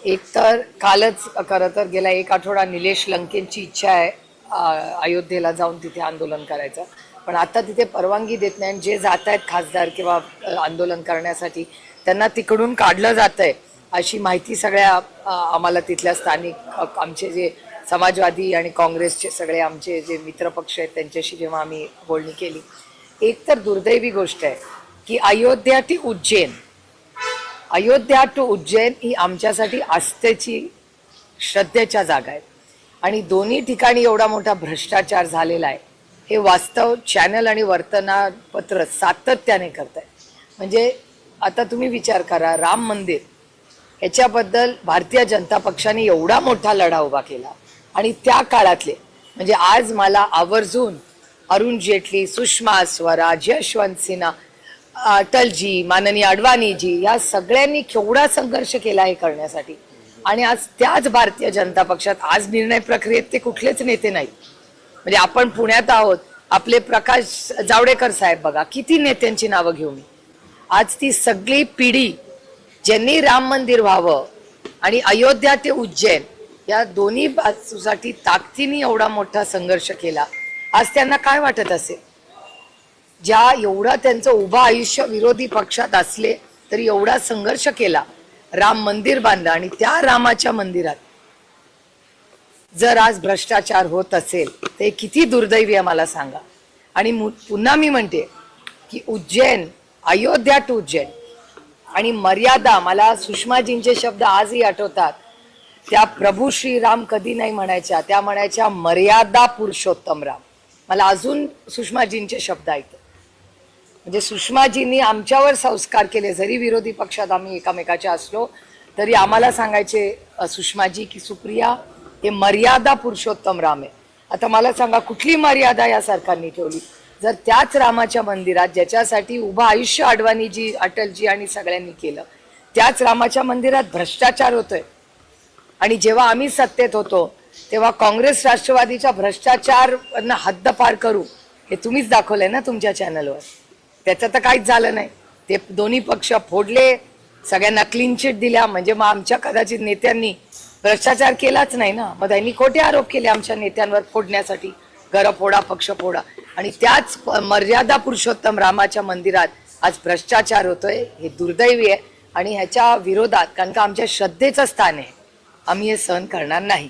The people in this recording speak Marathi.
एक तर कालच खरं तर गेला एक आठवडा निलेश लंकेंची इच्छा आहे अयोध्येला जाऊन तिथे आंदोलन करायचं, पण आता तिथे परवानगी देत नाही. जे जात आहेत खासदार किंवा आंदोलन करण्यासाठी त्यांना तिकडून काढलं जात आहे अशी माहिती सगळ्या आम्हाला तिथल्या स्थानिक आमचे जे समाजवादी आणि काँग्रेसचे सगळे आमचे जे मित्रपक्ष आहेत त्यांच्याशी जेव्हा आम्ही बोलणी केली, एक तर दुर्दैवी गोष्ट आहे की अयोध्या टू उज्जैन ही आमच्यासाठी आस्थेची श्रद्धेच्या जागा आहेत आणि दोन्ही ठिकाणी एवढा मोठा भ्रष्टाचार झालेला आहे हे वास्तव चॅनल आणि वर्तमानपत्र सातत्याने करत आहे. म्हणजे आता तुम्ही विचार करा, राम मंदिर ह्याच्याबद्दल भारतीय जनता पक्षाने एवढा मोठा लढा उभा केला आणि त्या काळातले म्हणजे आज मला आवर्जून अरुण जेटली, सुषमा स्वराज, यशवंत सिन्हा, अटलजी, माननीय अडवाणीजी या सगळ्यांनी केवढा संघर्ष केला हे करण्यासाठी. आणि आज त्याच भारतीय जनता पक्षात आज निर्णय प्रक्रियेत ते कुठलेच नेते नाहीत. म्हणजे आपण पुण्यात आहोत, आपले प्रकाश जावडेकर साहेब बघा, किती नेत्यांची नावं घेऊ मी. आज ती सगळी पिढी ज्यांनी राम मंदिर व्हावं आणि अयोध्या ते उज्जैन या दोन्ही बाजूसाठी ताकदीने एवढा मोठा संघर्ष केला, आज त्यांना काय वाटत असेल. ज्या एवढा त्यांचं उभं आयुष्य विरोधी पक्षात असले तरी एवढा संघर्ष केला, राम मंदिर बांधलं आणि त्या रामाच्या मंदिरात जर आज भ्रष्टाचार होत असेल ते किती दुर्दैवी आहे मला सांगा. आणि पुन्हा मी म्हणते की उज्जैन, अयोध्या टू उज्जैन आणि मर्यादा, मला सुषमाजींचे शब्द आजही आठवतात. त्या प्रभू श्रीराम कधी नाही म्हणायच्या, त्या म्हणायच्या मर्यादा पुरुषोत्तम राम. मला अजून सुषमाजींचे शब्द ऐकतात. म्हणजे सुषमाजींनी आमच्यावर संस्कार केले, जरी विरोधी पक्षात आम्ही एकामेकाच्या असलो तरी आम्हाला सांगायचे सुषमाजी की सुप्रिया हे मर्यादा पुरुषोत्तम राम आहे. आता मला सांगा कुठली मर्यादा या सरकारने ठेवली. जर त्याच रामाच्या मंदिरात ज्याच्यासाठी उभं आयुष्य अडवाणीजी, अटलजी आणि सगळ्यांनी केलं, त्याच रामाच्या मंदिरात भ्रष्टाचार होतोय. आणि जेव्हा आम्ही सत्तेत होतो तेव्हा काँग्रेस राष्ट्रवादीच्या भ्रष्टाचार हद्दपार करू हे तुम्हीच दाखवलंय ना तुमच्या चॅनलवर. त्याचं तर काहीच झालं नाही. ते दोन्ही पक्ष फोडले, सगळ्यांना क्लीन चिट दिल्या. म्हणजे मग आमच्या कदाचित नेत्यांनी भ्रष्टाचार केलाच नाही ना. मग त्यांनी खोटे आरोप केले आमच्या नेत्यांवर फोडण्यासाठी, घर फोडा, पक्ष फोडा. आणि त्याच मर्यादा पुरुषोत्तम रामाच्या मंदिरात आज भ्रष्टाचार होतोय, हे दुर्दैवी आहे. आणि ह्याच्या विरोधात, कारण का आमच्या श्रद्धेचं स्थान आहे, आम्ही हे सहन करणार नाही.